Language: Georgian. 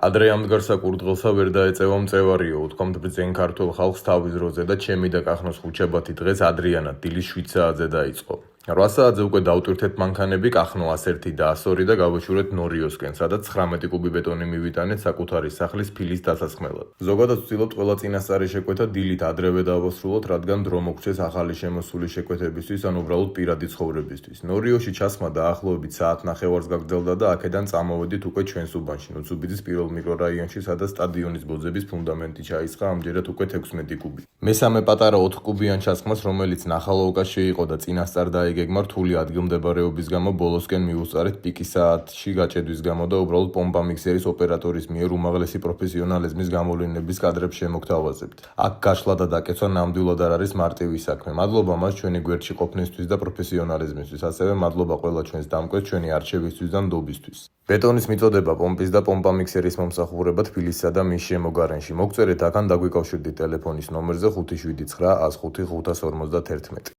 ადრე ამდგარსაკურდღელსა ვერ დაეწევა მწევარიო, უთქვამთ ბრძენ ქართულ ხალხს თავის დროზე და ჩემი და კახნოს ხუჩაბათი დღეს ადრიანად დილის 7 საათზე დაიწყო. 8 საათზე უკვე დავტვირთეთ მანქანები კახნო 101 და 102 და გავაჩურეთ ნორიოსკენ, სადაც 19 კუბი ბეტონი მივიტანეთ საკუთარი სახლის ფილის დასასხმელად. ზოგადად ვცდილობთ ყველა წინასწარი შეკვეთა დილით ადრევე დავასრულოთ, რადგან დრო მოგჩეს ახალი შემოსული შეკვეთებისთვის ან უბრალოდ პირადი ცხოვრებისთვის. ნორიოში ჩასხმა დაახლოებით საათნახევარს გაგრძელდა და აქედან წამოვედით უკვე ჩვენს უბანში, ნუცუბიძის პირველ მიკრორაიონში, სადაც სტადიონის ბოძების ფუნდამენტი ჩაისხა ამჯერად უკვე 16 კუბი. მესამე პატარა 4 კუბიან ჩასხმას, რომელიც ნახალოვკას შეიყო და წინასწარ დაიგეგმა რთული ადგილმდებარეობის გამო ბოლოსკენ მივუსწარეთ პიკის საათში გაჭედვის გამო და უბრალოდ პომპა მიქსერის ოპერატორის მიერ უმაღლესი პროფესიონალიზმის გამოვლენების კადრებს შემოგთავაზებთ. აქ გაშლა და დაკეცვა ნამდვილად არ არის მარტივი საქმე. მადლობა მას ჩვენი გვერდში ყოფნისთვის და პროფესიონალიზმისთვის, ასევე მადლობა ყველა ჩვენს დამკვეთს ჩვენი არჩევისთვის და ნდობისთვის. ბეტონის მიწოდება პომპის და პომპა მიქსერის მომსახურება თბილისსა და მის შემოგარენში. მოგწერეთ აქ ან დაგვიკავშირდით ტელეფონის ნომერზე 579 105 551.